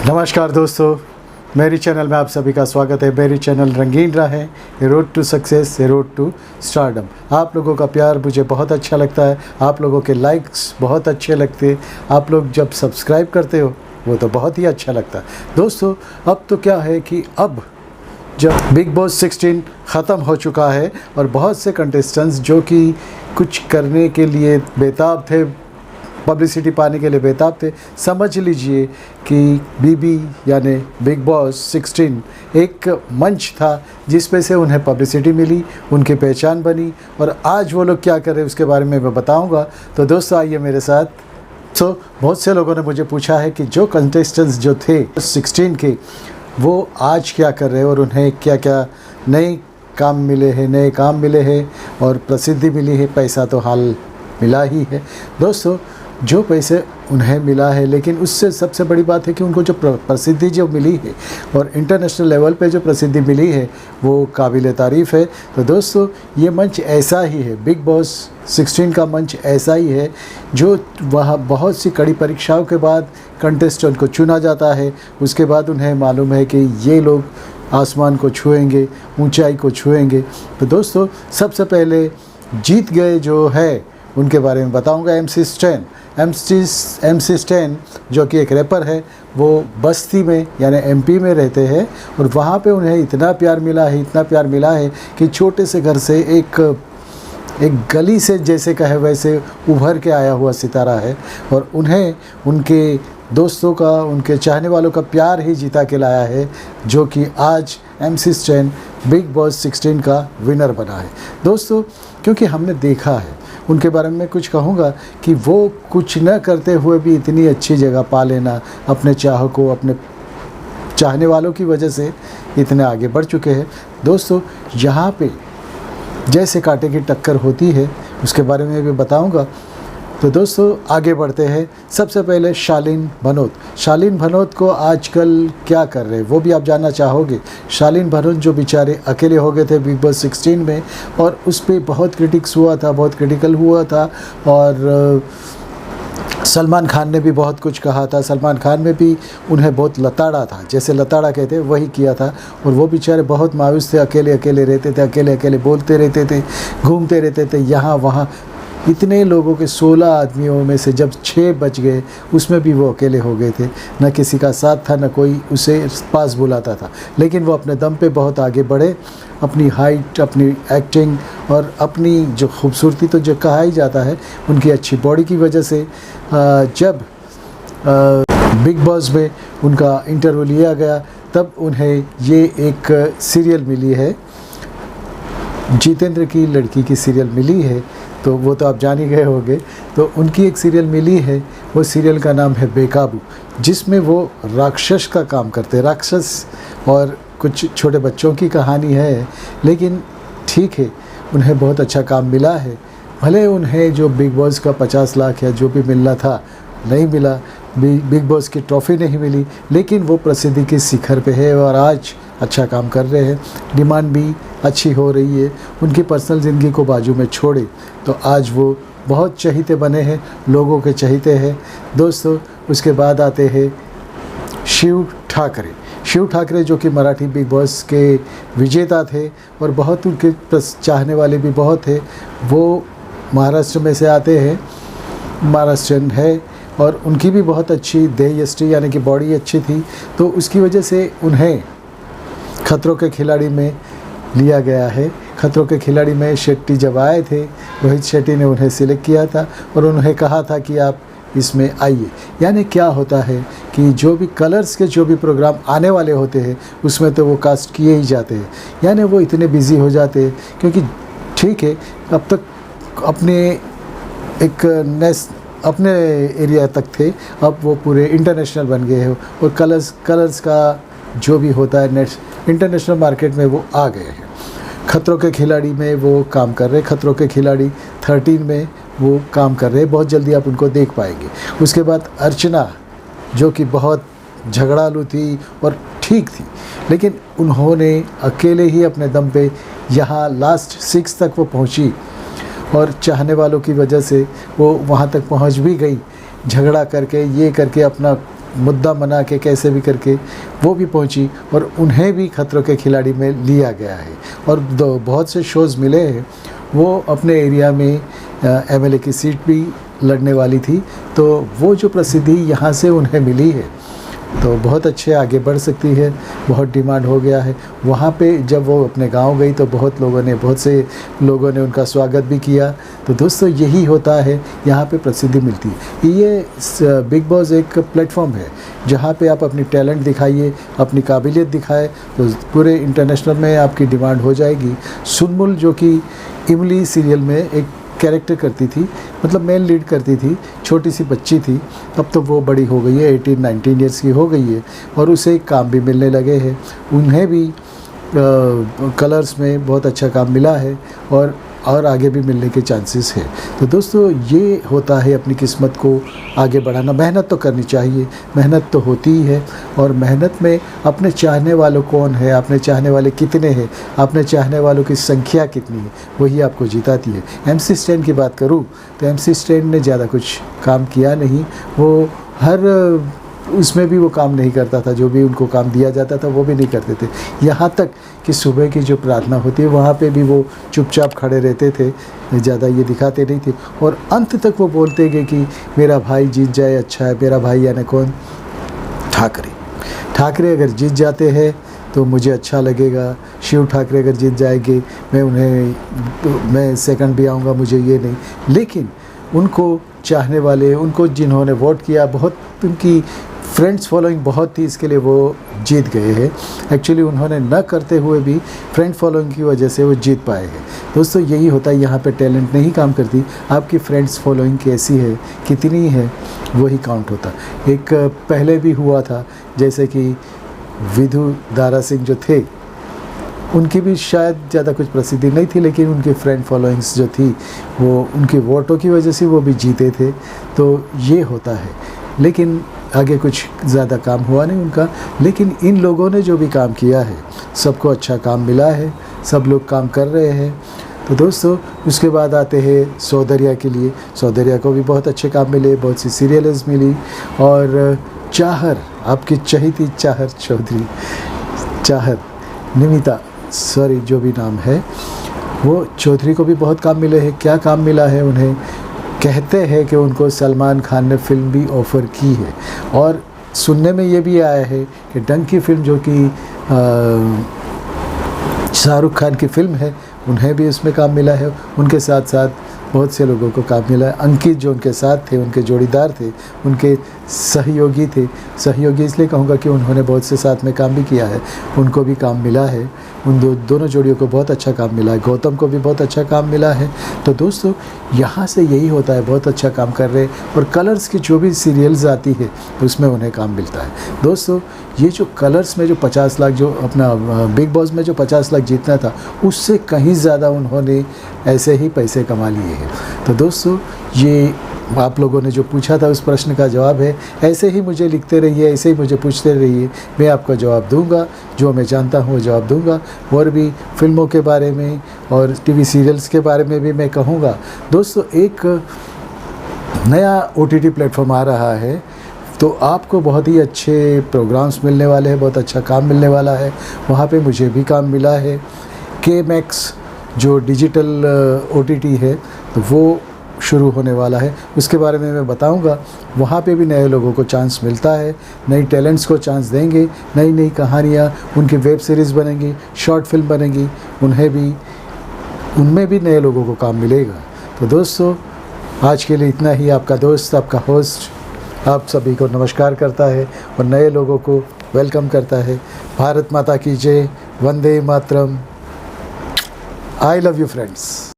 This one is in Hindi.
नमस्कार दोस्तों, मेरी चैनल में आप सभी का स्वागत है। मेरी चैनल रंगीन राह है, a road to success, a road to stardom. आप लोगों का प्यार मुझे बहुत अच्छा लगता है, आप लोगों के लाइक्स बहुत अच्छे लगते हैं, आप लोग जब सब्सक्राइब करते हो वो तो बहुत ही अच्छा लगता है। दोस्तों, अब तो क्या है कि अब जब बिग बॉस 16 ख़त्म हो चुका है और बहुत से कंटेस्टेंट्स जो कि कुछ करने के लिए बेताब थे, पब्लिसिटी पाने के लिए बेताब थे, समझ लीजिए कि बीबी यानी बिग बॉस 16 एक मंच था जिस पे से उन्हें पब्लिसिटी मिली, उनकी पहचान बनी और आज वो लोग क्या कर रहे हैं उसके बारे में मैं बताऊंगा। तो दोस्तों आइए मेरे साथ। बहुत से लोगों ने मुझे पूछा है कि जो कंटेस्टेंट्स जो थे 16 के वो आज क्या कर रहे हैं और उन्हें क्या क्या नए काम मिले हैं और प्रसिद्धि मिली है। पैसा तो हाल मिला ही है दोस्तों, जो पैसे उन्हें मिला है, लेकिन उससे सबसे बड़ी बात है कि उनको जो प्रसिद्धि जो मिली है और इंटरनेशनल लेवल पे जो प्रसिद्धि मिली है वो काबिल तारीफ़ है। तो दोस्तों ये मंच ऐसा ही है, बिग बॉस 16 का मंच ऐसा ही है जो वह बहुत सी कड़ी परीक्षाओं के बाद कंटेस्टेंट को चुना जाता है। उसके बाद उन्हें मालूम है कि ये लोग आसमान को छुएंगे, ऊंचाई को छुएंगे। तो दोस्तों सबसे पहले जीत गए जो है उनके बारे में बताऊंगा। MC स्टैन जो कि एक रैपर है, वो बस्ती में यानी MP में रहते हैं और वहाँ पे उन्हें इतना प्यार मिला है कि छोटे से घर से एक गली से जैसे कहे वैसे उभर के आया हुआ सितारा है और उन्हें उनके दोस्तों का, उनके चाहने वालों का प्यार ही जीता के लाया है, जो कि आज MC स्टैन बिग बॉस 16 का विनर बना है। दोस्तों क्योंकि हमने देखा है, उनके बारे में कुछ कहूँगा कि वो कुछ न करते हुए भी इतनी अच्छी जगह पा लेना, अपने चाहकों, अपने चाहने वालों की वजह से इतने आगे बढ़ चुके हैं। दोस्तों यहाँ पे जैसे कांटे की टक्कर होती है उसके बारे में भी बताऊँगा। तो दोस्तों आगे बढ़ते हैं। सबसे पहले शालीन भनोत को आजकल क्या कर रहे हैं वो भी आप जानना चाहोगे। शालीन भनोत जो बेचारे अकेले हो गए थे बिग बॉस 16 में और उस पर बहुत क्रिटिकल हुआ था और सलमान खान ने भी बहुत कुछ कहा था। सलमान खान ने भी उन्हें बहुत लताड़ा था, जैसे लताड़ा कहते हैं वही किया था और वो बेचारे बहुत मायूस थे, अकेले रहते थे, अकेले बोलते रहते थे, घूमते रहते थे यहाँ वहाँ। इतने लोगों के 16 आदमियों में से जब 6 बच गए उसमें भी वो अकेले हो गए थे, न किसी का साथ था, न कोई उसे पास बुलाता था। लेकिन वो अपने दम पे बहुत आगे बढ़े, अपनी हाइट, अपनी एक्टिंग और अपनी जो खूबसूरती तो जो कहा ही जाता है, उनकी अच्छी बॉडी की वजह से जब बिग बॉस में उनका इंटरव्यू लिया गया तब उन्हें ये एक सीरियल मिली है, जितेंद्र की लड़की की सीरियल मिली है। तो वो तो आप जान ही गए होंगे। तो उनकी एक सीरियल मिली है, वो सीरियल का नाम है बेकाबू, जिसमें वो राक्षस का काम करते हैं। राक्षस और कुछ छोटे बच्चों की कहानी है, लेकिन ठीक है उन्हें बहुत अच्छा काम मिला है। भले उन्हें जो बिग बॉस का 50 लाख या जो भी मिलना था नहीं मिला, बिग बॉस की ट्रॉफ़ी नहीं मिली, लेकिन वो प्रसिद्धि के शिखर पे है और आज अच्छा काम कर रहे हैं। डिमांड भी अच्छी हो रही है। उनकी पर्सनल ज़िंदगी को बाजू में छोड़े तो आज वो बहुत चहीते बने हैं, लोगों के चहीते हैं। दोस्तों उसके बाद आते हैं शिव ठाकरे जो कि मराठी बिग बॉस के विजेता थे और बहुत उनके चाहने वाले भी बहुत थे। वो महाराष्ट्र में से आते हैं, महाराष्ट्रियन है और उनकी भी बहुत अच्छी देहयष्टि यानी कि बॉडी अच्छी थी, तो उसकी वजह से उन्हें खतरों के खिलाड़ी में लिया गया है। खतरों के खिलाड़ी में शेट्टी जब आए थे, रोहित शेट्टी ने उन्हें सिलेक्ट किया था और उन्हें कहा था कि आप इसमें आइए। यानी क्या होता है कि जो भी कलर्स के जो भी प्रोग्राम आने वाले होते हैं उसमें तो वो कास्ट किए ही जाते हैं, यानी वो इतने बिज़ी हो जाते हैं क्योंकि ठीक है अब तक अपने एरिया तक थे, अब वो पूरे इंटरनेशनल बन गए हैं और कलर्स का जो भी होता है नेट इंटरनेशनल मार्केट में वो आ गए हैं। खतरों के खिलाड़ी में वो काम कर रहे हैं, खतरों के खिलाड़ी 13 में वो काम कर रहे हैं, बहुत जल्दी आप उनको देख पाएंगे। उसके बाद अर्चना जो कि बहुत झगड़ालू थी और ठीक थी, लेकिन उन्होंने अकेले ही अपने दम पे यहाँ लास्ट 6 तक वो पहुँची और चाहने वालों की वजह से वो वहाँ तक पहुँच भी गई। झगड़ा करके ये करके अपना मुद्दा बना के कैसे भी करके वो भी पहुंची और उन्हें भी खतरों के खिलाड़ी में लिया गया है। और बहुत से शोज़ मिले हैं। वो अपने एरिया में एमएलए की सीट भी लड़ने वाली थी, तो वो जो प्रसिद्धि यहाँ से उन्हें मिली है तो बहुत अच्छे आगे बढ़ सकती है। बहुत डिमांड हो गया है वहाँ पे। जब वो अपने गांव गई तो बहुत से लोगों ने उनका स्वागत भी किया। तो दोस्तों यही होता है, यहाँ पे प्रसिद्धि मिलती है। ये बिग बॉस एक प्लेटफॉर्म है जहाँ पे आप अपनी टैलेंट दिखाइए, अपनी काबिलियत दिखाए तो पूरे इंटरनेशनल में आपकी डिमांड हो जाएगी। सुनमुल जो कि इमली सीरियल में एक कैरेक्टर करती थी, मतलब मेन लीड करती थी, छोटी सी बच्ची थी, अब तो वो बड़ी हो गई है, 18-19 ईयर्स की हो गई है और उसे काम भी मिलने लगे हैं। उन्हें भी कलर्स में बहुत अच्छा काम मिला है और आगे भी मिलने के चांसेस है। तो दोस्तों ये होता है अपनी किस्मत को आगे बढ़ाना। मेहनत तो करनी चाहिए, मेहनत तो होती ही है और मेहनत में अपने चाहने वालों कौन है, अपने चाहने वाले कितने हैं, अपने चाहने वालों की संख्या कितनी है, वही आपको जिताती है। MC स्टैन की बात करूं तो MC स्टैन ने ज़्यादा कुछ काम किया नहीं। वो हर उसमें भी वो काम नहीं करता था, जो भी उनको काम दिया जाता था वो भी नहीं करते थे। यहाँ तक कि सुबह की जो प्रार्थना होती है वहाँ पे भी वो चुपचाप खड़े रहते थे, ज़्यादा ये दिखाते नहीं थे। और अंत तक वो बोलते गए कि मेरा भाई जीत जाए अच्छा है। मेरा भाई यानी कौन? ठाकरे अगर जीत जाते हैं तो मुझे अच्छा लगेगा। शिव ठाकरे अगर जीत जाएंगे मैं सेकंड भी आऊँगा, मुझे ये नहीं। लेकिन उनको चाहने वाले, उनको जिन्होंने वोट किया, बहुत उनकी फ्रेंड्स फॉलोइंग बहुत थी, इसके लिए वो जीत गए हैं। एक्चुअली उन्होंने न करते हुए भी फ्रेंड फॉलोइंग की वजह से वो जीत पाए हैं। दोस्तों यही होता है, यहाँ पे टैलेंट नहीं काम करती, आपकी फ्रेंड्स फॉलोइंग कैसी है, कितनी है, वही काउंट होता। एक पहले भी हुआ था, जैसे कि विधु दारा सिंह जो थे, उनकी भी शायद ज़्यादा कुछ प्रसिद्धि नहीं थी, लेकिन उनकी फ्रेंड फॉलोइंग्स जो थी वो उनके वोटों की वजह से वो भी जीते थे। तो ये होता है, लेकिन आगे कुछ ज़्यादा काम हुआ नहीं उनका। लेकिन इन लोगों ने जो भी काम किया है सबको अच्छा काम मिला है, सब लोग काम कर रहे हैं। तो दोस्तों उसके बाद आते हैं सौंदर्या के लिए। सौंदर्या को भी बहुत अच्छे काम मिले, बहुत सी सीरियल्स मिली। और चाहर, आपकी चहेती चाहर चौधरी, चाहर निमिता, सॉरी जो भी नाम है, वो चौधरी को भी बहुत काम मिले हैं। क्या काम मिला है उन्हें? कहते हैं कि उनको सलमान खान ने फ़िल्म भी ऑफ़र की है और सुनने में ये भी आया है कि डंकी फ़िल्म जो कि शाहरुख खान की फ़िल्म है, उन्हें भी उसमें काम मिला है। उनके साथ साथ बहुत से लोगों को काम मिला है। अंकित जो उनके साथ थे, उनके जोड़ीदार थे, उनके सहयोगी थे। सहयोगी इसलिए कहूँगा कि उन्होंने बहुत से साथ में काम भी किया है, उनको भी काम मिला है। उन दोनों जोड़ियों को बहुत अच्छा काम मिला है। गौतम को भी बहुत अच्छा काम मिला है। तो दोस्तों यहाँ से यही होता है, बहुत अच्छा काम कर रहे हैं। और कलर्स की जो भी सीरियल्स आती है उसमें उन्हें काम मिलता है। दोस्तों ये जो कलर्स में जो 50 लाख, जो अपना बिग बॉस में जो 50 लाख जीतना था, उससे कहीं ज़्यादा उन्होंने ऐसे ही पैसे कमा लिए हैं। तो दोस्तों ये आप लोगों ने जो पूछा था उस प्रश्न का जवाब है। ऐसे ही मुझे लिखते रहिए, ऐसे ही मुझे पूछते रहिए, मैं आपका जवाब दूंगा, जो मैं जानता हूँ वो जवाब दूंगा। और भी फिल्मों के बारे में और टीवी सीरियल्स के बारे में भी मैं कहूँगा। दोस्तों एक नया OTT प्लेटफॉर्म आ रहा है, तो आपको बहुत ही अच्छे प्रोग्राम्स मिलने वाले हैं, बहुत अच्छा काम मिलने वाला है। वहाँ पे मुझे भी काम मिला है। KMax जो डिजिटल OTT है, तो वो शुरू होने वाला है, उसके बारे में मैं बताऊंगा। वहाँ पे भी नए लोगों को चांस मिलता है, नई टैलेंट्स को चांस देंगे, नई नई कहानियाँ, उनकी वेब सीरीज़ बनेंगी, शॉर्ट फिल्म बनेंगी, उनमें भी नए लोगों को काम मिलेगा। तो दोस्तों आज के लिए इतना ही। आपका दोस्त, आपका होस्ट आप सभी को नमस्कार करता है और नए लोगों को वेलकम करता है। भारत माता की जय, Vande Mataram. I love you friends.